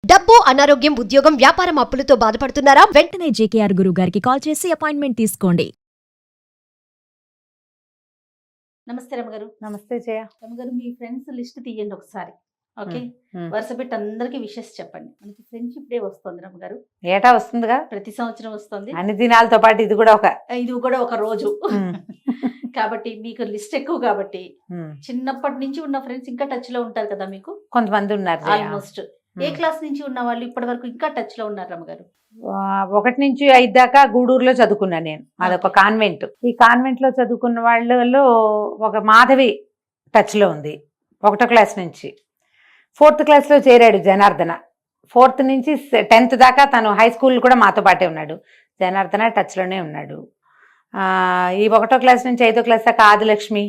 డబ్బు, అనారోగ్యం, ఉద్యోగం, వ్యాపారం అప్పులతో బాధపడుతున్నారా? వెంటనే జేకేఆర్ గురువు గారికి కాల్ చేసి అపాయింట్మెంట్ తీసుకోండి. నమస్తే రమగారు. నమస్తే జయ. రమగారు, మీ ఫ్రెండ్స్ లిస్ట్ తీయండి ఒకసారి. ఓకే, వరుస పెట్టి అందరికి విషెస్ చెప్పండి. మనకి ఫ్రెండ్షిప్ డే వస్తుంది రమగారు. ఏటా వస్తుందిగా, ప్రతి సంవత్సరం వస్తుంది. అన్ని దినాలతో పాటు ఇది కూడా ఒక రోజు. కాబట్టి మీకు లిస్ట్ ఎక్కువ కాబట్టి చిన్నప్పటి నుంచి ఉన్న ఫ్రెండ్స్ ఇంకా టచ్ లో ఉంటారు కదా మీకు? కొంతమంది ఉన్నారు ఆల్మోస్ట్. ఏ క్లాస్ నుంచి ఉన్న వాళ్ళు ఇప్పటి వరకు ఇంకా టచ్ లో ఉన్నారు రమగారు? 1 నుంచి 5 దాకా గూడూరులో చదువుకున్నా నేను. అదొక కాన్వెంట్. ఈ కాన్వెంట్ లో చదువుకున్న వాళ్ళలో ఒక మాధవి టచ్ లో ఉంది 1వ క్లాస్ నుంచి. 4th క్లాస్ లో చేరాడు జనార్దన. 4th నుంచి 10th దాకా తను హై స్కూల్ కూడా మాతో పాటే ఉన్నాడు. జనార్దన టచ్ లోనే ఉన్నాడు. ఈ 1వ క్లాస్ నుంచి 5వ క్లాస్ దాకా ఆదిలక్ష్మి,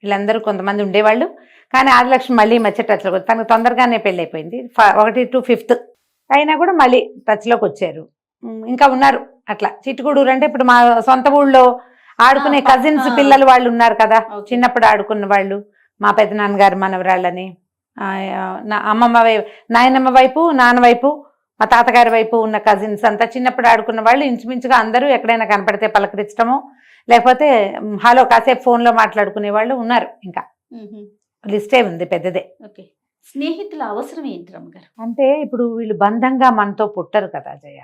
వీళ్ళందరూ కొంతమంది ఉండేవాళ్ళు. కానీ ఆదిలక్ష్మి మళ్ళీ మధ్య టచ్లో, తనకు తొందరగానే పెళ్ళి అయిపోయింది. 1 to 5th అయినా కూడా మళ్ళీ టచ్లోకి వచ్చారు. ఇంకా ఉన్నారు అట్లా. చిట్టుగూడూరు అంటే ఇప్పుడు మా సొంత ఊళ్ళో ఆడుకునే కజిన్స్ పిల్లలు వాళ్ళు ఉన్నారు కదా, చిన్నప్పుడు ఆడుకున్న వాళ్ళు. మా పెద్దనాన్నగారు మనవరాళ్ళని, అమ్మమ్మ వైపు, నాయనమ్మ వైపు, నాన్న వైపు, మా తాతగారి వైపు ఉన్న కజిన్స్ అంతా చిన్నప్పుడు ఆడుకున్న వాళ్ళు ఇంచుమించుగా అందరూ ఎక్కడైనా కనపడితే పలకరించడము, లేకపోతే హలో కాసేపు ఫోన్లో మాట్లాడుకునే వాళ్ళు ఉన్నారు. ఇంకా లిస్టే ఉంది, పెద్దదే. ఓకే, స్నేహితుల అవసరం ఏంటి రమ్మగారు? అంటే ఇప్పుడు వీళ్ళు బంధంగా మనతో పుట్టరు కదా జయ.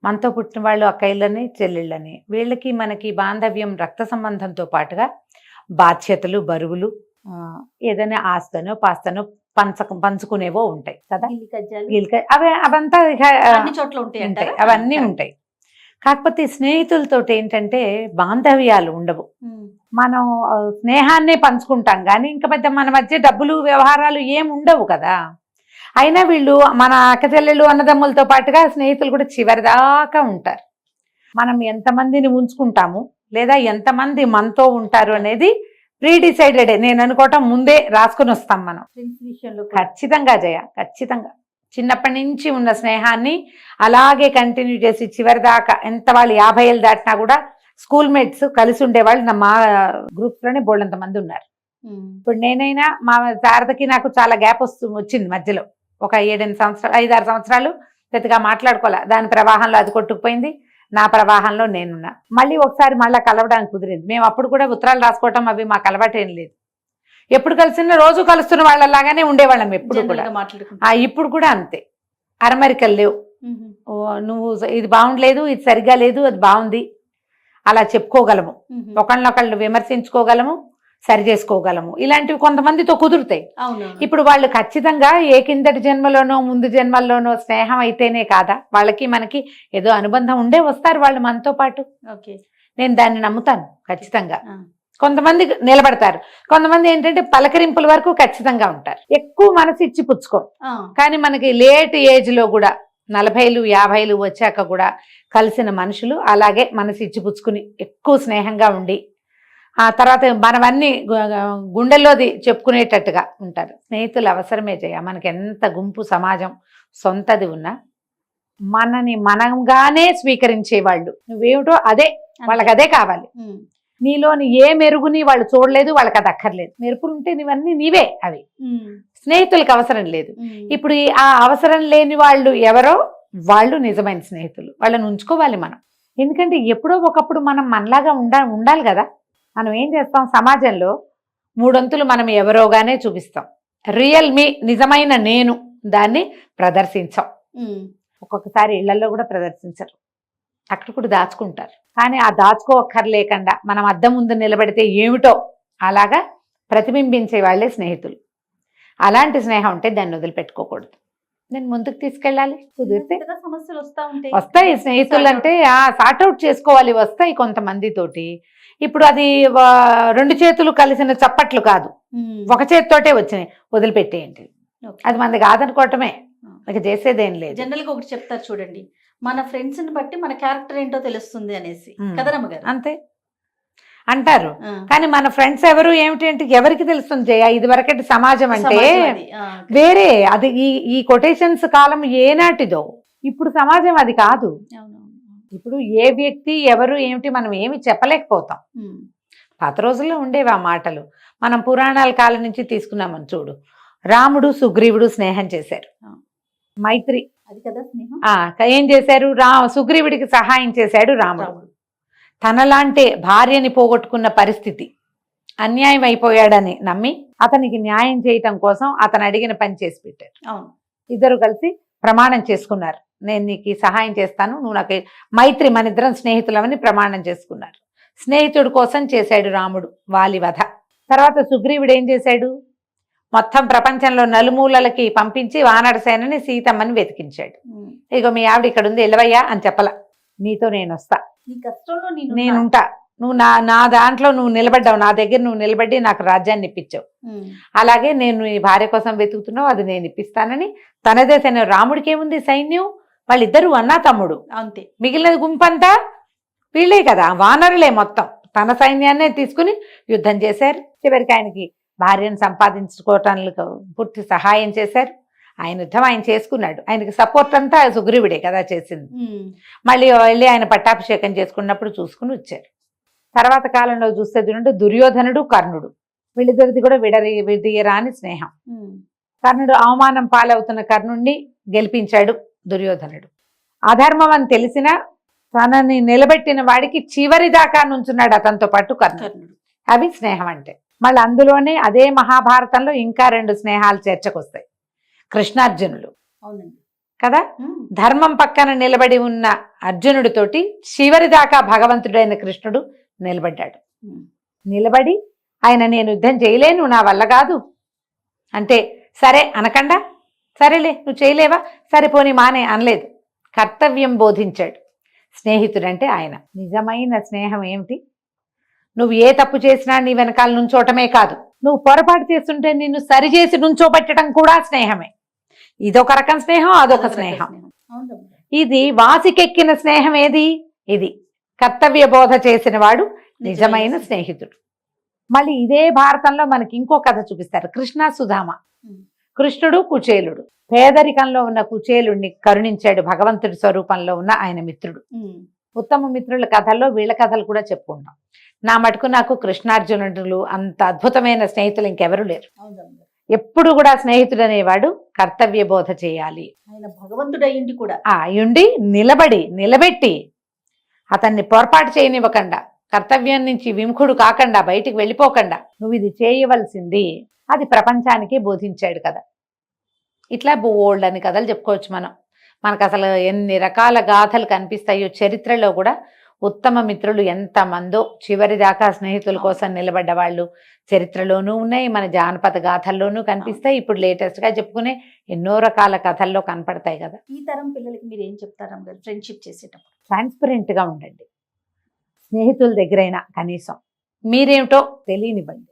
మనతో పుట్టిన వాళ్ళు అక్కయ్యలని, చెల్లెళ్ళని, వీళ్ళకి మనకి బాంధవ్యం రక్త సంబంధంతో పాటుగా బాధ్యతలు, బరువులు, ఏదైనా ఆస్తనో పాస్తనో పంచుకునేవో ఉంటాయి కదా. అవంతా చోట్ల ఉంటాయి, అవన్నీ ఉంటాయి. కాకపోతే స్నేహితులతో ఏంటంటే బాంధవ్యాలు ఉండవు. మనం స్నేహాన్నే పంచుకుంటాం కానీ ఇంకా పెద్ద మన మధ్య డబ్బులు వ్యవహారాలు ఏం ఉండవు కదా. అయినా వీళ్ళు మన అక్కచెల్లెళ్ళు అన్నదమ్ములతో పాటుగా స్నేహితులు కూడా చివరిదాకా ఉంటారు. మనం ఎంతమందిని ఉంచుకుంటాము లేదా ఎంతమంది మనతో ఉంటారు అనేది ప్రీ డిసైడెడే. నేను అనుకోవటం ముందే రాసుకుని వస్తాం మనం. ఖచ్చితంగా జయ, ఖచ్చితంగా. చిన్నప్పటి నుంచి ఉన్న స్నేహాన్ని అలాగే కంటిన్యూ చేసి చివరిదాకా, ఎంత వాళ్ళు 50 ఏళ్ళు దాటినా కూడా స్కూల్ మేట్స్ కలిసి ఉండేవాళ్ళు మా గ్రూప్స్ లోనే బోల్డంత మంది ఉన్నారు. ఇప్పుడు నేనైనా మా శారదకి నాకు చాలా గ్యాప్ వచ్చింది మధ్యలో. ఒక 7-8 సంవత్సరాలు, 5-6 సంవత్సరాలు పెద్దగా మాట్లాడుకోలే. దాని ప్రవాహంలో అది కొట్టుకుపోయింది, నా ప్రవాహంలో నేనున్నా. మళ్ళీ ఒకసారి మళ్ళీ కలవడానికి కుదిరింది. మేము అప్పుడు కూడా ఉత్తరాలు రాసుకోవటం అవి మాకు అలవాటేం లేదు. ఎప్పుడు కలిసినా రోజు కలుస్తున్న వాళ్ళలాగానే ఉండేవాళ్ళం ఎప్పుడు కూడా. ఇప్పుడు కూడా అంతే. అరమరికలు లేవు. నువ్వు ఇది బాగుండలేదు, ఇది సరిగా లేదు, అది బాగుంది, అలా చెప్పుకోగలము. ఒకళ్ళనొకళ్ళు విమర్శించుకోగలము, సరి చేసుకోగలము. ఇలాంటివి కొంతమందితో కుదురుతాయి. ఇప్పుడు వాళ్ళు ఖచ్చితంగా ఏ కిందటి జన్మలోనో ముందు జన్మల్లోనో స్నేహం అయితేనే కాదా, వాళ్ళకి మనకి ఏదో అనుబంధం ఉండే వస్తారు వాళ్ళు మనతో పాటు. నేను దాన్ని నమ్ముతాను ఖచ్చితంగా. కొంతమంది నిలబడతారు, కొంతమంది ఏంటంటే పలకరింపుల వరకు ఖచ్చితంగా ఉంటారు. ఎక్కువ మనసు ఇచ్చి పుచ్చుకో. కానీ మనకి లేట్ ఏజ్ లో కూడా 40లు 50లు వచ్చాక కూడా కలిసిన మనుషులు అలాగే మనసు ఇచ్చి పుచ్చుకుని ఎక్కువ స్నేహంగా ఉండి ఆ తర్వాత మనవన్నీ గుండెల్లోది చెప్పుకునేటట్టుగా ఉంటారు. స్నేహితులు అవసరమే చేయ. మనకి ఎంత గుంపు సమాజం సొంతది ఉన్నా మనని మనంగానే స్వీకరించేవాళ్ళు. నువ్వేమిటో అదే, వాళ్ళకి అదే కావాలి. నీలోని ఏ మెరుగుని వాళ్ళు చూడలేదు, వాళ్ళకి అది అక్కర్లేదు. మెరుపులు ఉంటే నీవన్నీ నీవే, అవి స్నేహితులకు అవసరం లేదు. ఇప్పుడు ఆ అవసరం లేని వాళ్ళు ఎవరో వాళ్ళు నిజమైన స్నేహితులు. వాళ్ళని ఉంచుకోవాలి మనం. ఎందుకంటే ఎప్పుడో ఒకప్పుడు మనం మనలాగా ఉండాలి కదా. మనం ఏం చేస్తాం, సమాజంలో 3 అంతులు మనం ఎవరోగానే చూపిస్తాం. రియల్ మీ, నిజమైన నేను, దాన్ని ప్రదర్శించాం. ఒక్కొక్కసారి ఇళ్లలో కూడా ప్రదర్శించరు, అక్కడ కూడా దాచుకుంటారు. కానీ ఆ దాచుకోక్కర్లేకుండా మనం అద్దం ముందు నిలబడితే ఏమిటో అలాగా ప్రతిబింబించే వాళ్ళే స్నేహితులు. అలాంటి స్నేహం ఉంటే దాన్ని వదిలిపెట్టుకోకూడదు. నేను ముందుకు తీసుకెళ్ళాలి. కుదిరితే సమస్యలు వస్తాయి. స్నేహితులు అంటే సార్ట్అవుట్ చేసుకోవాలి, వస్తాయి కొంతమందితోటి. ఇప్పుడు అది 2 చేతులు కలిసిన చప్పట్లు కాదు, ఒక చేతితోటే వచ్చినాయి, వదిలిపెట్టేయండి. అది మనది కాదనుకోవటమే, ఇక చేసేదేం లేదు. జనరల్ గా ఒకటి చెప్తారు చూడండి, మన ఫ్రెండ్స్ ని బట్టి మన క్యారెక్టర్ ఏంటో తెలుస్తుంది అనేసి కదా రమ్మగారు. అంతే అంటారు. కానీ మన ఫ్రెండ్స్ ఎవరు ఏమిటి అంటే ఎవరికి తెలుస్తుంది జయ? ఇది వరకటి సమాజం అంటే వేరే. అది ఈ కొటేషన్స్ కాలం ఏనాటిదో. ఇప్పుడు సమాజం అది కాదు. ఇప్పుడు ఏ వ్యక్తి ఎవరు ఏమిటి మనం ఏమి చెప్పలేకపోతాం. పాత రోజుల్లో ఉండేవి ఆ మాటలు. మనం పురాణాల కాలం నుంచి తీసుకున్నామని చూడు. రాముడు సుగ్రీవుడు స్నేహం చేశారు. మైత్రి అది కదా స్నేహం. ఏం చేశారు? సుగ్రీవుడికి సహాయం చేశాడు రాముడు. రాముడు. తనలాంటి భార్యని పోగొట్టుకున్న పరిస్థితి, అన్యాయం అయిపోయాడని నమ్మి అతనికి న్యాయం చేయటం కోసం అతను అడిగిన పని చేసి పెట్టారు. అవును. ఇద్దరు కలిసి ప్రమాణం చేసుకున్నారు, నేను నీకు ఈ సహాయం చేస్తాను, నువ్వు నాకు మైత్రి, మన ఇద్దరం స్నేహితులమని ప్రమాణం చేసుకున్నారు. స్నేహితుడి కోసం చేశాడు రాముడు వాలి వధ. తర్వాత సుగ్రీవుడు ఏం చేశాడు? మొత్తం ప్రపంచంలో నలుమూలలకి పంపించి వానర సేనని సీతమ్మని వెతికించాడు. ఇగో మీ ఆవిడ ఇక్కడ ఉంది, ఎలవయ్యా అని చెప్పల, నీతో నేను వస్తా, నీ కష్టంలో నేనుంటా, నువ్వు నా దాంట్లో నువ్వు నిలబడ్డావు, నా దగ్గర నువ్వు నిలబడి నాకు రాజ్యాన్ని ఇప్పించావు, అలాగే నేను ఈ భార్య కోసం వెతుకుతున్నావు, అది నేను ఇప్పిస్తానని తనదే సైన్యం. రాముడికి ఏముంది సైన్యం? వాళ్ళిద్దరూ అన్నా తమ్ముడు, అంతే. మిగిలిన గుంపంతా వీళ్ళే కదా, వానరులే మొత్తం. తన సైన్యాన్నే తీసుకుని యుద్ధం చేశారు. చివరికి ఆయనకి భార్యను సంపాదించుకోవటానికి పూర్తి సహాయం చేశారు. ఆయన యుద్ధం ఆయన చేసుకున్నాడు. ఆయనకి సపోర్ట్ అంతా సుగ్రీవుడే కదా చేసింది. మళ్ళీ వెళ్ళి ఆయన పట్టాభిషేకం చేసుకున్నప్పుడు చూసుకుని వచ్చారు. తర్వాత కాలంలో చూస్తే చూడండి, దుర్యోధనుడు కర్ణుడు, వీళ్ళిద్దరిది కూడా విడదీయరాని స్నేహం. కర్ణుడు అవమానం పాలవుతున్న కర్ణుడిని గెలిపించాడు దుర్యోధనుడు. అధర్మం అని తెలిసినా తనని నిలబెట్టిన వాడికి చివరి దాకా నుంచున్నాడు అతనితో పాటు కర్ణుడు. అవి స్నేహం అంటే. మళ్ళీ అందులోనే అదే మహాభారతంలో ఇంకా 2 స్నేహాలు చర్చకొస్తాయి. కృష్ణార్జునులు కదా, ధర్మం పక్కన నిలబడి ఉన్న అర్జునుడితోటి చివరి దాకా భగవంతుడైన కృష్ణుడు నిలబడ్డాడు. నిలబడి ఆయన నేను యుద్ధం చేయలేను, నా వల్ల కాదు అంటే, సరే అనకుండా, సరేలే నువ్వు చేయలేవా, సరిపోని మానే అనలేదు, కర్తవ్యం బోధించాడు. స్నేహితుడంటే ఆయన. నిజమైన స్నేహం ఏమిటి? నువ్వు ఏ తప్పు చేసినా నీ వెనకాల నుంచోటమే కాదు, నువ్వు పొరపాటు చేస్తుంటే నిన్ను సరిచేసి నుంచోబెట్టడం కూడా స్నేహమే. ఇదొక రకం స్నేహం, అదొక స్నేహం. ఇది వాసికెక్కిన స్నేహం ఏది? ఇది కర్తవ్య బోధ చేసిన వాడు నిజమైన స్నేహితుడు. మళ్ళీ ఇదే భారతంలో మనకి ఇంకో కథ చూపిస్తారు, కృష్ణ సుధామ. కృష్ణుడు కుచేలుడు, పేదరికంలో ఉన్న కుచేలుడిని కరుణించాడు భగవంతుడి స్వరూపంలో ఉన్న ఆయన మిత్రుడు. ఉత్తమ మిత్రుల కథల్లో వీళ్ళ కథలు కూడా చెప్పుకుంటాం. నా మటుకు నాకు కృష్ణార్జునుడు అంత అద్భుతమైన స్నేహితులు ఇంకెవరూ లేరు. ఎప్పుడు కూడా స్నేహితుడు అనేవాడు కర్తవ్య బోధ చేయాలి. ఆయన భగవంతుడు అయ్యింది కూడా అయ్యుండి నిలబెట్టి అతన్ని పొరపాటు చేయనివ్వకుండా, కర్తవ్యం నుంచి విముఖుడు కాకుండా, బయటికి వెళ్ళిపోకుండా నువ్వు ఇది చేయవలసింది, అది ప్రపంచానికి బోధించాడు కదా. ఇట్లా బోల్డ్ అని కథలు చెప్పుకోవచ్చు మనకు అసలు ఎన్ని రకాల గాథలు కనిపిస్తాయో. చరిత్రలో కూడా ఉత్తమ మిత్రులు ఎంతమందో చివరి దాకా స్నేహితుల కోసం నిలబడ్డ వాళ్ళు చరిత్రలోనూ ఉన్నాయి, మన జానపద గాథల్లోనూ కనిపిస్తాయి. ఇప్పుడు లేటెస్ట్గా చెప్పుకునే ఎన్నో రకాల కథల్లో కనపడతాయి కదా. ఈ తరం పిల్లలకి మీరు ఏం చెప్తారు ఫ్రెండ్షిప్ చేసేటప్పుడు? ట్రాన్స్పరెంట్గా ఉండండి. స్నేహితుల దగ్గరైనా కనీసం మీరేమిటో తెలియనివ్వండి.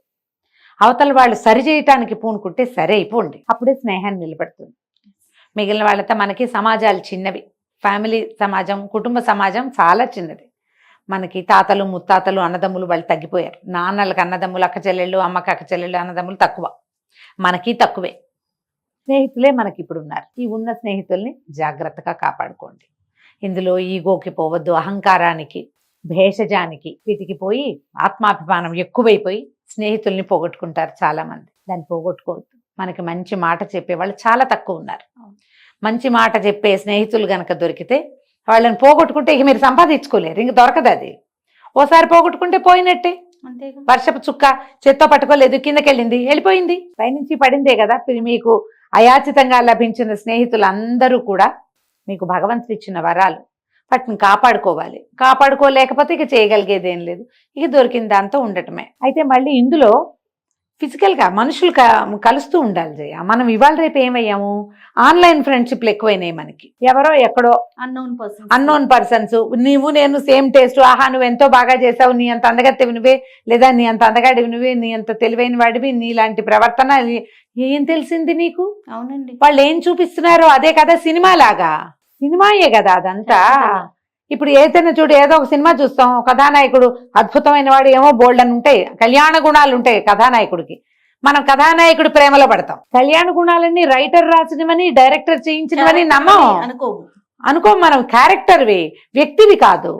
అవతల వాళ్ళు సరి చేయటానికి పూనుకుంటే సరే అయిపోండి, అప్పుడే స్నేహాన్ని నిలబడుతుంది. మిగిలిన వాళ్ళతో మనకి సమాజాలు చిన్నవి. ఫ్యామిలీ సమాజం, కుటుంబ సమాజం చాలా చిన్నది. మనకి తాతలు ముత్తాతలు అన్నదమ్ములు వాళ్ళు తగ్గిపోయారు. నాన్నలకు అన్నదమ్ములు, అక్క చెల్లెళ్ళు, అమ్మకి అక్క చెల్లెళ్ళు, అన్నదమ్ములు తక్కువ, మనకి తక్కువే. స్నేహితులే మనకి ఇప్పుడు ఉన్నారు. ఈ ఉన్న స్నేహితుల్ని జాగ్రత్తగా కాపాడుకోండి. ఇందులో ఈగోకి పోవద్దు, అహంకారానికి, భేషజానికి వీటికి పోయి ఆత్మాభిమానం ఎక్కువైపోయి స్నేహితుల్ని పోగొట్టుకుంటారు చాలా మంది. దాన్ని పోగొట్టుకోవద్దు. మనకి మంచి మాట చెప్పేవాళ్ళు చాలా తక్కువ ఉన్నారు. మంచి మాట చెప్పే స్నేహితులు గనక దొరికితే వాళ్ళని పోగొట్టుకుంటే ఇక మీరు సంపాదించుకోలేరు, ఇంక దొరకదు. అది ఓసారి పోగొట్టుకుంటే పోయినట్టే. వర్షపు చుక్క చేత్తో పట్టుకోలేదు, కిందకెళ్ళింది, వెళ్ళిపోయింది, పైనుంచి పడిందే కదా. మీకు అయాచితంగా లభించిన స్నేహితులు అందరూ కూడా మీకు భగవంతుడు ఇచ్చిన వరాలు, వాటిని కాపాడుకోవాలి. కాపాడుకోలేకపోతే ఇక చేయగలిగేది ఏం లేదు, ఇక దొరికిన దాంతో ఉండటమే. అయితే మళ్ళీ ఇందులో ఫిజికల్గా మనుషులు కలుస్తూ ఉండాలి జయ. మనం ఇవాళ రేపు ఏమయ్యాము, ఆన్లైన్ ఫ్రెండ్షిప్లు ఎక్కువైనాయి మనకి. ఎవరో ఎక్కడో అన్నోన్ పర్సన్స్, నీవు నేను సేమ్ టేస్ట్, ఆహా నువ్వు ఎంతో బాగా చేసావు, నీ అంత అందగత్తెవి నువ్వే, లేదా నీ అంత అందగాడివి నువ్వే, నీ అంత తెలివైన వాడివి, నీలాంటి ప్రవర్తన ఏం తెలిసింది నీకు? అవునండి, వాళ్ళు ఏం చూపిస్తున్నారో అదే కదా సినిమా లాగా. సినిమాయే కదా అదంతా. ఇప్పుడు ఏదైనా చూడు, ఏదో ఒక సినిమా చూస్తాం, కథానాయకుడు అద్భుతమైన వాడు, ఏమో బోల్డ్ అని ఉంటాయి, కళ్యాణ గుణాలు ఉంటాయి కథానాయకుడికి. మనం కథానాయకుడు ప్రేమలో పడతాం. కళ్యాణ గుణాలన్నీ రైటర్ రాసినవని, డైరెక్టర్ చేయించినవని నమ్మం, అనుకోం. మనం క్యారెక్టర్వి, వ్యక్తివి కాదు.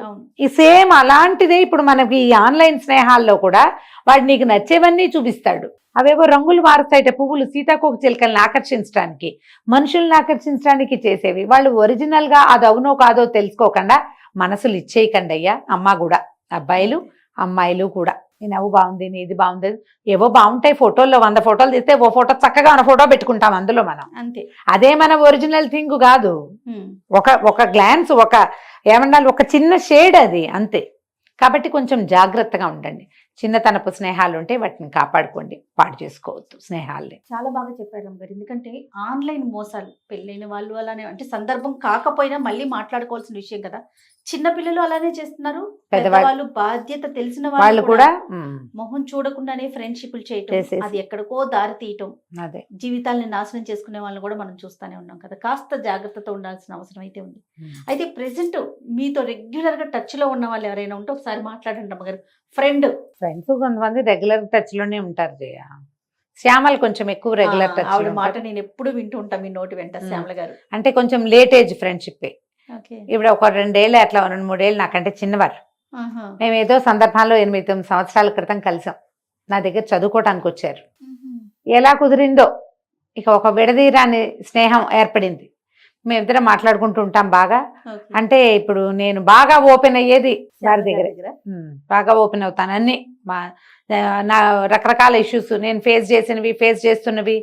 ఈ సేమ్ అలాంటిదే ఇప్పుడు మనకి ఈ ఆన్లైన్ స్నేహాల్లో కూడా వాడు నీకు నచ్చేవన్నీ చూపిస్తాడు. అవేవో రంగులు మారుస్తాయిట, పువ్వులు సీతాకోక చిలుకల్ని ఆకర్షించడానికి, మనుషుల్ని ఆకర్షించడానికి చేసేవి. వాళ్ళు ఒరిజినల్ గా అది అవునో కాదో తెలుసుకోకుండా మనసులు ఇచ్చేయకండి అయ్యా. అమ్మ కూడా, అబ్బాయిలు అమ్మాయిలు కూడా. నీ నవ్వు బాగుంది, నీది బాగుంది, ఏవో బాగుంటాయి ఫోటోల్లో. 100 ఫోటోలు తీస్తే ఓ ఫోటో చక్కగా ఉన్న ఫోటో పెట్టుకుంటాం అందులో మనం. అంతే, అదే మన ఒరిజినల్ థింగ్ కాదు. ఒక గ్లాన్స్, ఏమన్నా ఒక చిన్న షేడ్ అది, అంతే. కాబట్టి కొంచెం జాగ్రత్తగా ఉండండి. చిన్నతనపు స్నేహాలు ఉంటే వాటిని కాపాడుకోండి, పాడు చేసుకోవద్దు స్నేహాల్ని. చాలా బాగా చెప్పారు అమ్మగారు. ఎందుకంటే ఆన్లైన్ మోసాలు, పెళ్ళైన వాళ్ళు అలానే, అంటే సందర్భం కాకపోయినా మళ్ళీ మాట్లాడుకోవాల్సిన విషయం కదా. చిన్న పిల్లలు అలానే చేస్తున్నారు, పెద్దవాళ్ళు, బాధ్యత తెలిసిన వాళ్ళు కూడా మొహం చూడకుండానే ఫ్రెండ్షిప్లు చేయటం, చేసేసి. అది ఎక్కడికో దారి తీయటం, అదే జీవితాలని నాశనం చేసుకునే వాళ్ళని కూడా మనం చూస్తూనే ఉన్నాం కదా. కాస్త జాగ్రత్తతో ఉండాల్సిన అవసరం అయితే ఉంది. అయితే ప్రెసెంట్ మీతో రెగ్యులర్ గా టచ్ లో ఉన్న వాళ్ళు ఎవరైనా ఉంటే ఒకసారి మాట్లాడండి అమ్మగారు. ఫ్రెండ్స్ కొంతమంది రెగ్యులర్ టచ్ లోనే ఉంటారు జయ. శ్యామల్ కొంచెం ఎక్కువ రెగ్యులర్ టచ్. ఆవిడ మాట నేను ఎప్పుడు వింటూ ఉంటాను మీ నోటి వెంట, శ్యామల గారు. అంటే కొంచెం లేట్ ఏజ్ ఫ్రెండ్షిప్. ఇప్పుడు ఒక 2 ఏళ్ళు అట్లా 2-3 ఏళ్ళు నాకంటే చిన్నవారు. మేము ఏదో సందర్భాల్లో 8-9 సంవత్సరాల క్రితం కలిసాం. నా దగ్గర చదువుకోవటానికి వచ్చారు. ఎలా కుదిరిందో ఇక ఒక విడదీరాని స్నేహం ఏర్పడింది. మేమిద్దరం మాట్లాడుకుంటూ ఉంటాం బాగా. అంటే ఇప్పుడు నేను బాగా ఓపెన్ అయ్యేది వారి దగ్గర, బాగా ఓపెన్ అవుతాను. అన్ని నా రకరకాల ఇష్యూస్, నేను ఫేస్ చేసినవి, ఫేస్ చేస్తున్నవి,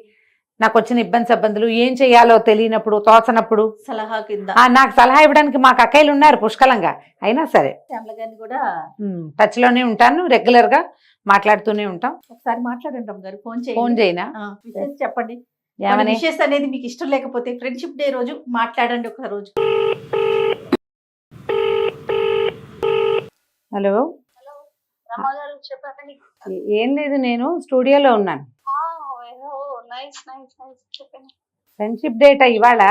నాకు వచ్చిన ఇబ్బందులు, ఏం చేయాలో తెలియనప్పుడు, తోచనప్పుడు సలహా కింద నాకు సలహా ఇవ్వడానికి మాకు అక్కయ్యలు ఉన్నారు పుష్కలంగా. అయినా సరే శ్యామల గారిని కూడా టచ్ లోనే ఉంటాను, రెగ్యులర్ గా మాట్లాడుతూనే ఉంటాం. ఒకసారి మాట్లాడండి అమ్మగారు, ఫోన్ చేయనా, చెప్పండి ఏమని. విషెస్ అనేది మీకు ఇష్టం లేకపోతే ఫ్రెండ్షిప్ డే రోజు మాట్లాడండి ఒక రోజు. హలో, చెప్పండి. ఏం లేదు, నేను స్టూడియోలో ఉన్నాను. ఫ్రెండ్షిప్ డేట్ ఇవాళ.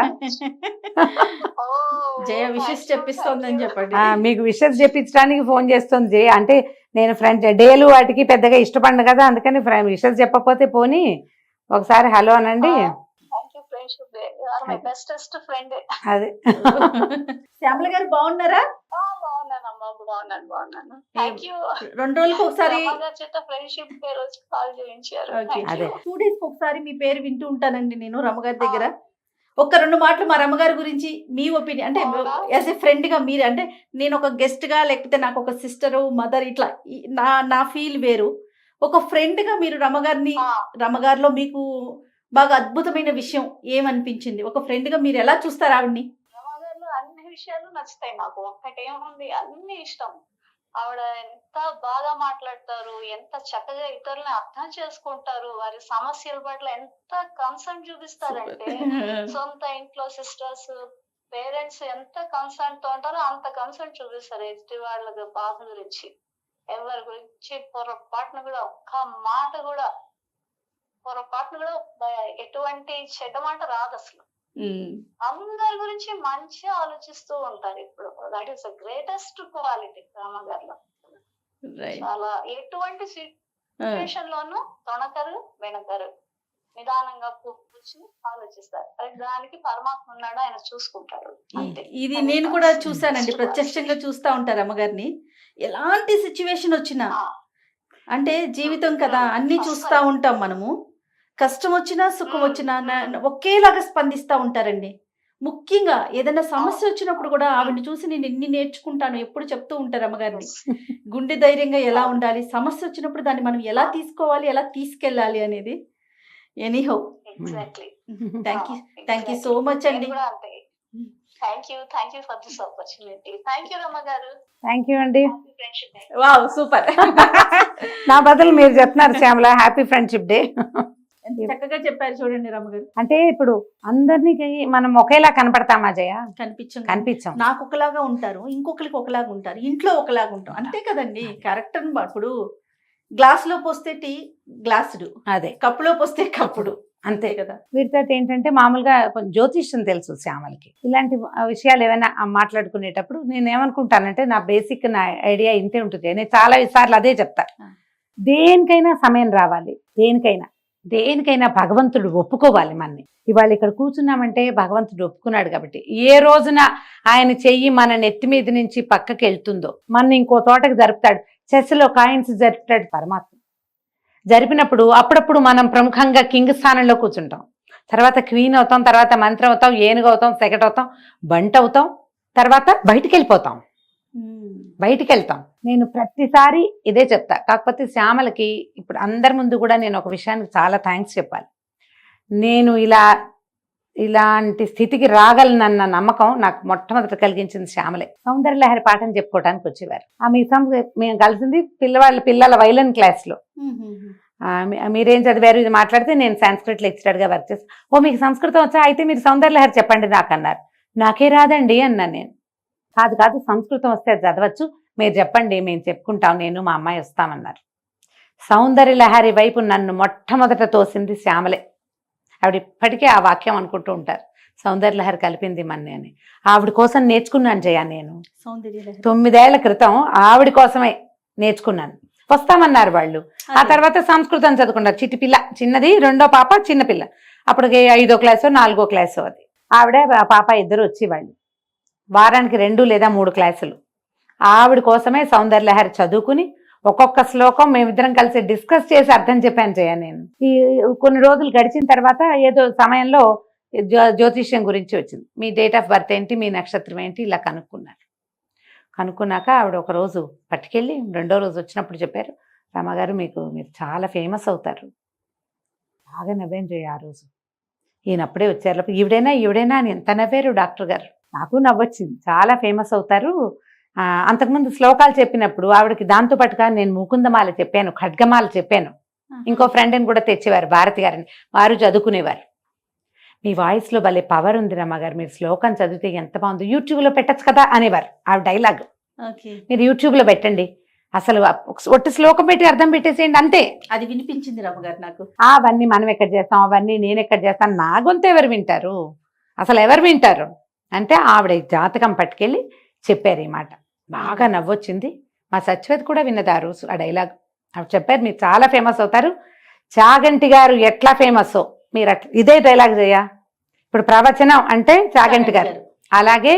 జయ విషెస్ చెప్పిస్తోందని చెప్పండి. మీకు విషెస్ చెప్పించడానికి ఫోన్ చేస్తుంది. అంటే నేను డేలు వాటికి పెద్దగా ఇష్టపడను కదా, అందుకని విషెస్ చెప్పకపోతే పోనీ ఒకసారి హలో అనండి. అదే. శ్యామల గారు బాగున్నారా? బాగున్నాను. 2 రోజులకు ఒకసారి, ఫ్రెండ్షిప్ డే రోజు కాల్ చేయించారు. 2 డేస్ ఒకసారి మీ పేరు వింటూ ఉంటానండి నేను రమ్మగారి దగ్గర. ఒక్క 2 మాటలు మా రమ్మగారి గురించి మీ ఒపీనియన్, అంటే యాజ్ ఏ ఫ్రెండ్ గా మీరు, అంటే నేను ఒక గెస్ట్ గా, లేకపోతే నాకు ఒక సిస్టర్, మదర్, ఇట్లా నా ఫీల్ వేరు. ఒక ఫ్రెండ్ గా మీరు రమ్మగారిలో మీకు బాగా అద్భుతమైన విషయం ఏమనిపించింది? ఒక ఫ్రెండ్ గా మీరు ఎలా చూస్తారు ఆవిడ్ని? అన్ని విషయాలు నచ్చుతాయి నాకు. ఒక్కటేముంది, అన్ని ఇష్టం. ఆవిడ ఎంత బాగా మాట్లాడతారు, ఎంత చక్కగా ఇతరులను అర్థం చేసుకుంటారు, వారి సమస్యల పట్ల ఎంత కన్సర్న్ చూపిస్తారంటే, సొంత ఇంట్లో సిస్టర్స్, పేరెంట్స్ ఎంత కన్సర్న్ తో ఉంటారో అంత కన్సర్న్ చూపిస్తారు ఎదుటి వాళ్ళ బాధ గురించి. ఎవరి గురించి పొరపాటును కూడా, ఒక్క మాట కూడా, పొరపాటును కూడా ఎటువంటి చెడ్డ మాట రాదు అసలు. అందరి గురించి మంచిగా ఆలోచిస్తూ ఉంటారు. ఇప్పుడు that is the greatest quality రామగారిలో. చాలా ఎటువంటి సిచ్యువేషన్ లోనూ తొణకరు, వెనకరు, నిదానంగా కూర్చుని ఆలోచిస్తారు. దానికి పరమాత్మ ఉన్నాడు, ఆయన చూసుకుంటాడు. ఇది నేను కూడా చూసానండి, ప్రత్యక్షంగా చూస్తా ఉంటారు అమ్మగారిని. ఎలాంటి సిచ్యువేషన్ వచ్చినా, అంటే జీవితం కదా, అన్ని చూస్తా ఉంటాం మనము. కష్టం వచ్చినా సుఖం వచ్చినా ఒకేలాగా స్పందిస్తూ ఉంటారండి. ముఖ్యంగా ఏదైనా సమస్య వచ్చినప్పుడు కూడా ఆవిడని చూసి నేను ఎన్ని నేర్చుకుంటాను ఎప్పుడు చెప్తూ ఉంటారు అమ్మగారిని. గుండె ధైర్యంగా ఎలా ఉండాలి, సమస్య వచ్చినప్పుడు దాన్ని మనం ఎలా తీసుకోవాలి, ఎలా తీసుకెళ్ళాలి అనేది. Anyhow, thank you so much అండి. Thank you for this opportunity. Thank you Ramma గారు. థ్యాంక్ యూ అండి. Wow, super. నా బదులు మీరు చెప్తున్నారు శ్యామల, హ్యాపీ ఫ్రెండ్షిప్ డే. చక్కగా చెప్పారు చూడండి రమ్మగారు. అంటే ఇప్పుడు అందరికి మనం ఒకేలా కనపడతామా జయ? కనిపించం. నాకు ఒకలాగా ఉంటారు, ఇంకొకరికి ఒకలాగా ఉంటారు, ఇంట్లో ఒకలాగా ఉంటాం, అంతే కదండి. క్యారెక్టర్ ఇప్పుడు గ్లాస్ లో పోస్తే టీ గ్లాసుడు, అదే కప్పులో పోస్తే కప్పుడు, అంతే కదా. వీటితో ఏంటంటే మామూలుగా కొంచెం జ్యోతిష్యం తెలుసు శ్యామలకి. ఇలాంటి విషయాలు ఏమైనా మాట్లాడుకునేటప్పుడు నేను ఏమనుకుంటానంటే, నా బేసిక్ నా ఐడియా ఇంతే ఉంటుంది. నేను చాలా సార్లు అదే చెప్తా, దేనికైనా సమయం రావాలి, దేనికైనా దేనికైనా భగవంతుడు ఒప్పుకోవాలి మనని. ఇవాళ ఇక్కడ కూర్చున్నామంటే భగవంతుడు ఒప్పుకున్నాడు కాబట్టి, ఏ రోజున ఆయన చెయ్యి మన నెత్తి మీద నుంచి పక్కకి వెళ్తుందో మన ఇంకో తోటకి జరుపుతాడు. చెస్లో కాయిన్స్ జరుపుతాడు పరమాత్మ. జరిపినప్పుడు అప్పుడప్పుడు మనం ప్రముఖంగా కింగ్ స్థానంలో కూర్చుంటాం, తర్వాత క్వీన్ అవుతాం, తర్వాత మంత్రి అవుతాం, ఏనుగు అవుతాం, సెకట్ అవుతాం, బంట అవుతాం, తర్వాత బయటికి వెళ్ళిపోతాం. బయటికి వెళ్తాం. నేను ప్రతిసారి ఇదే చెప్తా. కాకపోతే శ్యామలకి ఇప్పుడు అందరి ముందు కూడా నేను ఒక విషయానికి చాలా థ్యాంక్స్ చెప్పాలి. నేను ఇలాంటి స్థితికి రాగలనన్న నమ్మకం నాకు మొట్టమొదట కలిగించింది శ్యామలే. సౌందర్యలహరి పాఠం చెప్పుకోవడానికి వచ్చేవారు. మేము కలిసింది పిల్లల వైలన్ క్లాస్లో. మీరేం చదివారు ఇది మాట్లాడితే నేను సంస్కృత్ లెక్చరర్గా వర్క్ చేస్తాను. ఓ మీకు సంస్కృతం వచ్చా, అయితే మీరు సౌందర్యలహరి చెప్పండి నాకు అన్నారు. నాకే రాదండి అన్నాను నేను. కాదు సంస్కృతం వస్తే చదవచ్చు, మీరు చెప్పండి మేము చెప్పుకుంటాం, నేను మా అమ్మాయి వస్తామన్నారు. సౌందర్యలహరి వైపు నన్ను మొట్టమొదట తోసింది శ్యామలే. ఆవిడ ఇప్పటికే ఆ వాక్యం అనుకుంటూ ఉంటారు, సౌందర్యలహరి కలిపింది మన్ని అని. ఆవిడ కోసం నేర్చుకున్నాను జయ. నేను 9 ఏళ్ల క్రితం ఆవిడ కోసమే నేర్చుకున్నాను. వస్తామన్నారు వాళ్ళు. ఆ తర్వాత సంస్కృతం చదువుకున్నారు. చిట్టి పిల్ల, చిన్నది, రెండో పాప చిన్నపిల్ల, అప్పటికి 5వ క్లాసో 4వ క్లాసో. అది ఆవిడే పాప ఇద్దరు వచ్చేవాళ్ళు. వారానికి 2 లేదా 3 క్లాసులు. ఆవిడ కోసమే సౌందర్యలహరి చదువుకుని ఒక్కొక్క శ్లోకం మేమిద్దరం కలిసి డిస్కస్ చేసి అర్థం చెప్పాను జయ. నేను ఈ కొన్ని రోజులు గడిచిన తర్వాత ఏదో సమయంలో జ్యోతిష్యం గురించి వచ్చింది. మీ డేట్ ఆఫ్ బర్త్ ఏంటి, మీ నక్షత్రం ఏంటి, ఇలా కనుక్కున్నాక ఆవిడ ఒక రోజు పట్టుకెళ్ళి 2వ రోజు వచ్చినప్పుడు చెప్పారు, రమ్మగారు మీరు చాలా ఫేమస్ అవుతారు. బాగా నవ్వాను జయ ఆ రోజు. ఈయనప్పుడే వచ్చారు. ఈవిడైనా అని ఎంత నవ్వారు డాక్టర్ గారు. నాకు నవ్వొచ్చింది. చాలా ఫేమస్ అవుతారు. అంతకుముందు శ్లోకాలు చెప్పినప్పుడు ఆవిడకి దాంతోపాటుగా నేను ముకుందమాల చెప్పాను, ఖడ్గమాల చెప్పాను. ఇంకో ఫ్రెండ్ని కూడా తెచ్చేవారు, భారతి గారిని. వారు చదువుకునేవారు. మీ వాయిస్లో భలే పవర్ ఉంది రమ్మగారు, మీరు శ్లోకం చదివితే ఎంత బాగుంది, యూట్యూబ్లో పెట్టచ్చు కదా అనేవారు. ఆవిడ డైలాగ్, మీరు యూట్యూబ్లో పెట్టండి, అసలు ఒట్టి శ్లోకం పెట్టి అర్థం పెట్టేసేయండి అంతే. అది వినిపించింది రమ్మగారు నాకు. అవన్నీ మనం ఎక్కడ చేస్తాం, అవన్నీ నేను ఎక్కడ చేస్తాను, నా గొంతు ఎవరు వింటారు, అసలు ఎవరు వింటారు అంటే ఆవిడ జాతకం పట్టుకెళ్ళి చెప్పారు ఈ మాట. బాగా నవ్వొచ్చింది. మా సత్యవతి కూడా విన్నది ఆ రోజు ఆ డైలాగ్. ఆవిడ చెప్పారు, మీరు చాలా ఫేమస్ అవుతారు, చాగంటి గారు ఎట్లా ఫేమస్ మీరు అట్లా. ఇదే డైలాగ్ చేయ. ఇప్పుడు ప్రవచనం అంటే చాగంటి గారు, అలాగే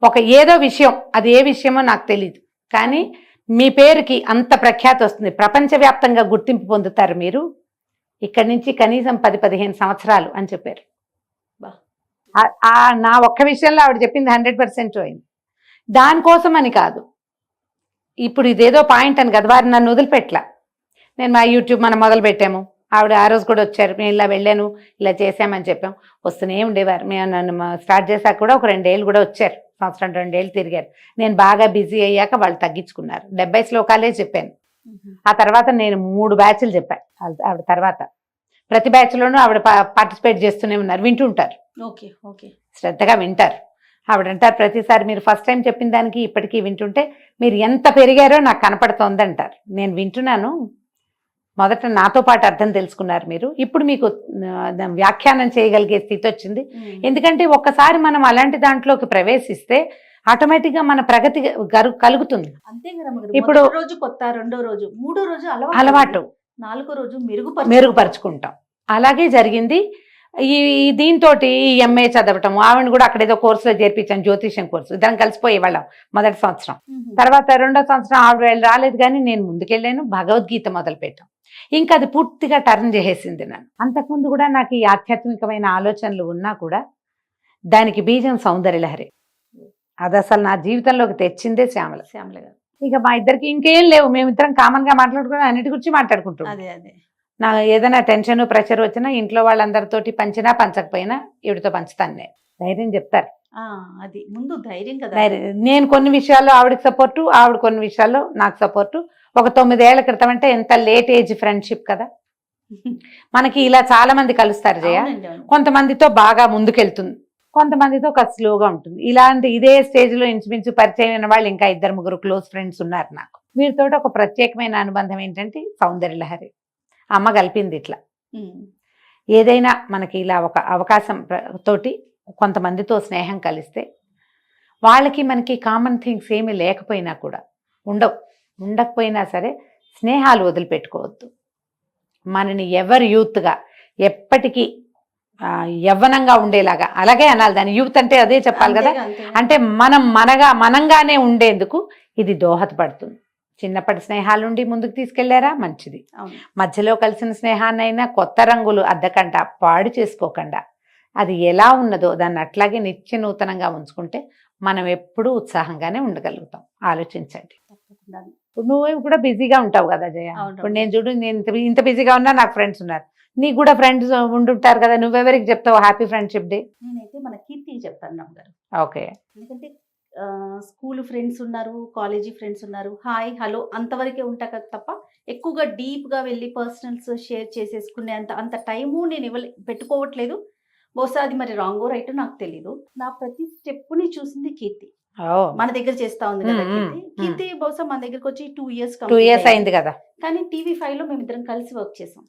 ఒక ఏదో విషయం, అది ఏ విషయమో నాకు తెలియదు, కానీ మీ పేరుకి అంత ప్రఖ్యాతి వస్తుంది, ప్రపంచవ్యాప్తంగా గుర్తింపు పొందుతారు మీరు ఇక్కడి నుంచి కనీసం 10-15 సంవత్సరాలు అని చెప్పారు. నా ఒక్క విషయంలో ఆవిడ చెప్పింది 100% అయింది. దానికోసం అని కాదు, ఇప్పుడు ఇదేదో పాయింట్ అని కదా, వారు నన్ను వదిలిపెట్టలా. నేను మా యూట్యూబ్ మనం మొదలు పెట్టాము, ఆవిడ ఆ రోజు కూడా వచ్చారు, మేము ఇలా వెళ్ళాను, ఇలా చేసామని చెప్పాం, వస్తూనే ఉండేవారు. మేము నన్ను స్టార్ట్ చేశాక కూడా ఒక 2 ఏళ్ళు కూడా వచ్చారు, 1-2 ఏళ్ళు తిరిగారు. నేను బాగా బిజీ అయ్యాక వాళ్ళు తగ్గించుకున్నారు. 70 శ్లోకాలే చెప్పాను. ఆ తర్వాత నేను 3 బ్యాచ్లు చెప్పాను ఆవిడ తర్వాత. ప్రతి బ్యాచ్లోనూ ఆవిడ పార్టిసిపేట్ చేస్తూనే ఉన్నారు, వింటుంటారు, శ్రద్ధగా వింటారు. ఆవిడ అంటారు ప్రతిసారి, మీరు ఫస్ట్ టైం చెప్పిన దానికి ఇప్పటికీ వింటుంటే మీరు ఎంత పెరిగారో నాకు కనపడుతోంది అంటారు. నేను వింటున్నాను, మొదట నాతో పాటు అర్థం తెలుసుకున్నారు మీరు, ఇప్పుడు మీకు వ్యాఖ్యానం చేయగలిగే స్థితి వచ్చింది. ఎందుకంటే ఒక్కసారి మనం అలాంటి దాంట్లోకి ప్రవేశిస్తే ఆటోమేటిక్గా మన ప్రగతి కలుగుతుంది. ఇప్పుడు రోజు కొత్త, 2వ రోజు, 3వ రోజు అలవాటు, 4వ రోజు మెరుగుపరుచుకుంటాం. అలాగే జరిగింది. దీంతో ఈ ఎంఏ చదవటం, ఆవిడని కూడా అక్కడ ఏదో కోర్సులో చేర్పించాను, జ్యోతిష్యం కోర్సు. ఇద్దరం కలిసిపోయేవాళ్ళం మొదటి సంవత్సరం. తర్వాత 2వ సంవత్సరం ఆవిడ రాలేదు, కానీ నేను ముందుకెళ్ళాను, భగవద్గీత మొదలు పెట్టాం. ఇంకా అది పూర్తిగా టర్న్ చేసేసింది నన్ను. అంతకుముందు కూడా నాకు ఈ ఆధ్యాత్మికమైన ఆలోచనలు ఉన్నా కూడా దానికి బీజం సౌందర్యలహరి. అది అసలు నా జీవితంలోకి తెచ్చిందే శ్యామల గారు. ఇక మా ఇద్దరికి ఇంకేం లేవు, మేమిద్దరం కామన్ గా మాట్లాడుకుని అన్నిటి గురించి మాట్లాడుకుంటాం. నా ఏదైనా టెన్షన్ ప్రెషర్ వచ్చినా ఇంట్లో వాళ్ళందరితోటి పంచినా పంచకపోయినా ఈవిడతో పంచుతాను. నేను ధైర్యం చెప్తారు, అది ముందు ధైర్యం కదా. నేను కొన్ని విషయాల్లో ఆవిడకి సపోర్టు, ఆవిడ కొన్ని విషయాల్లో నాకు సపోర్టు. ఒక 9 ఏళ్ల క్రితం అంటే ఎంత లేట్ ఏజ్ ఫ్రెండ్షిప్ కదా. మనకి ఇలా చాలా మంది కలుస్తారు జయ. కొంతమందితో బాగా ముందుకెళ్తుంది, కొంతమందితో కాస్త స్లోగా ఉంటుంది. ఇదే స్టేజ్ లో ఇంచుమించు పరిచయం అయిన వాళ్ళు ఇంకా 2-3 క్లోజ్ ఫ్రెండ్స్ ఉన్నారు నాకు. వీరితో ఒక ప్రత్యేకమైన అనుబంధం ఏంటంటే సౌందర్యలహరి అమ్మ కలిపింది. ఇట్లా ఏదైనా మనకి ఇలా ఒక అవకాశం తోటి కొంతమందితో స్నేహం కలిస్తే వాళ్ళకి మనకి కామన్ థింగ్స్ ఏమీ లేకపోయినా కూడా ఉండకపోయినా సరే స్నేహాలు వదిలిపెట్టుకోవద్దు. మనని ఎవరు యూత్గా ఎప్పటికీ యవ్వనంగా ఉండేలాగా, అలాగే అనాలి, దాని యూత్ అంటే అదే చెప్పాలి కదా. అంటే మనంగానే ఉండేందుకు ఇది దోహదపడుతుంది. చిన్నప్పటి స్నేహాల నుండి ముందుకు తీసుకెళ్లారా, మంచిది. మధ్యలో కలిసిన స్నేహాన్నైనా కొత్త రంగులు అద్దకుండా పాడు చేసుకోకుండా అది ఎలా ఉన్నదో దాన్ని అట్లాగే నిత్య నూతనంగా ఉంచుకుంటే మనం ఎప్పుడూ ఉత్సాహంగానే ఉండగలుగుతాం. ఆలోచించండి. నువ్వు కూడా బిజీగా ఉంటావు కదా జయ. ఇప్పుడు నేను చూడు, నేను ఇంత బిజీగా ఉన్నా నాకు ఫ్రెండ్స్ ఉన్నారు, నీకు కూడా ఫ్రెండ్స్ ఉండుంటారు కదా. నువ్వెవరికి చెప్తావు హ్యాపీ ఫ్రెండ్షిప్ డే? నేనైతే మన కీర్తికి చెప్తాను నమ్మగారు. ఓకే. ఎందుకంటే స్కూల్ ఫ్రెండ్స్ ఉన్నారు, కాలేజీ ఫ్రెండ్స్ ఉన్నారు, హాయ్ హలో అంతవరకే ఉంటా కదా తప్ప ఎక్కువగా డీప్గా వెళ్ళి పర్సనల్స్ షేర్ చేసేసుకునే అంత టైము నేను పెట్టుకోవట్లేదు. బహుశా అది మరి రాంగో రైట్ నాకు తెలీదు. నా ప్రతి స్టెప్ని చూసింది కీర్తి. మన దగ్గర చేస్తా ఉంది కదా కీర్తి. బహుశా మన దగ్గరకు వచ్చి 2 years అయింది కదా. కానీ TV5 లో మేమిద్దరం కలిసి వర్క్ చేసాం.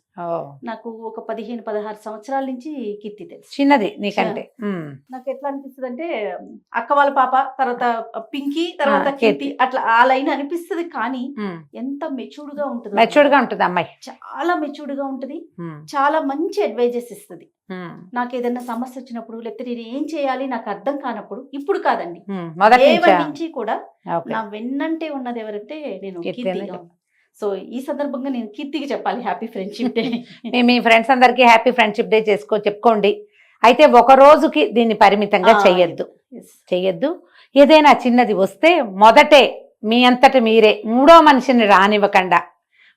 నాకు ఒక 15-16 సంవత్సరాల నుంచి కీర్తి తెలుసు, చిన్నది నీకంటే. నాకు ఎట్లా అనిపిస్తుంది అంటే అక్క వాళ్ళ పాప, తర్వాత పింకీ, తర్వాత కీర్తి, అట్లా ఆ లైన్ అనిపిస్తుంది. కానీ ఎంత మెచ్యూర్డ్ గా ఉంటుంది అమ్మాయి, చాలా మెచ్యూర్డ్ గా ఉంటది, చాలా మంచి అడ్వైజెస్ ఇస్తుంది. నాకు ఏదైనా సమస్య వచ్చినప్పుడు, లేకపోతే నేను ఏం చేయాలి నాకు అర్థం కానప్పుడు, ఇప్పుడు కాదండి మొదటి నుంచి కూడా నా వెన్నంటే ఉన్నది ఎవరంటే నేను కీర్తిగా. సో ఈ సందర్భంగా నేను కీర్తికి చెప్పాలి హ్యాపీ ఫ్రెండ్షిప్ డే. మీ ఫ్రెండ్స్ అందరికీ హ్యాపీ ఫ్రెండ్షిప్ డే చెప్పుకోండి. అయితే ఒక రోజుకి దీన్ని పరిమితంగా చెయ్యొద్దు. ఏదైనా చిన్నది వస్తే మొదటే మీ అంతట మీరే మూడో మనిషిని రానివ్వకుండా,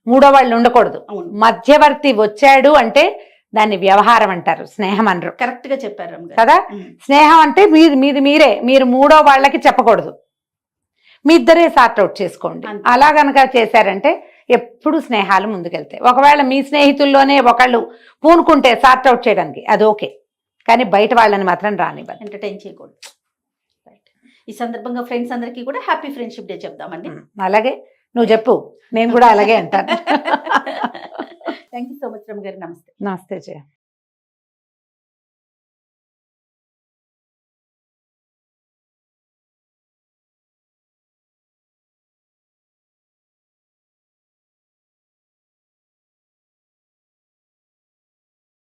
మూడో వాళ్ళు ఉండకూడదు. మధ్యవర్తి వచ్చాడు అంటే దాన్ని వ్యవహారం అంటారు, స్నేహం అనరు. కరెక్ట్ గా చెప్పారు కదా. స్నేహం అంటే మీరు మూడో వాళ్ళకి చెప్పకూడదు, మీ ఇద్దరే సార్ట్ అవుట్ చేసుకోండి. అలా గనక చేశారంటే ఎప్పుడు స్నేహాలు ముందుకెళ్తాయి. ఒకవేళ మీ స్నేహితుల్లోనే ఒకళ్ళు పూనుకుంటే సార్ట్ అవుట్ చేయడానికి అది ఓకే, కానీ బయట వాళ్ళని మాత్రం రానివ్వాలి, ఎంటర్టైన్ చేయకూడదు. ఈ సందర్భంగా ఫ్రెండ్స్ అందరికీ కూడా హ్యాపీ ఫ్రెండ్షిప్ డే చెప్దామండి. అలాగే నువ్వు చెప్పు, నేను కూడా అలాగే అంటాను. Thank you so much Ramya గారు. నమస్తే. నమస్తే జయ.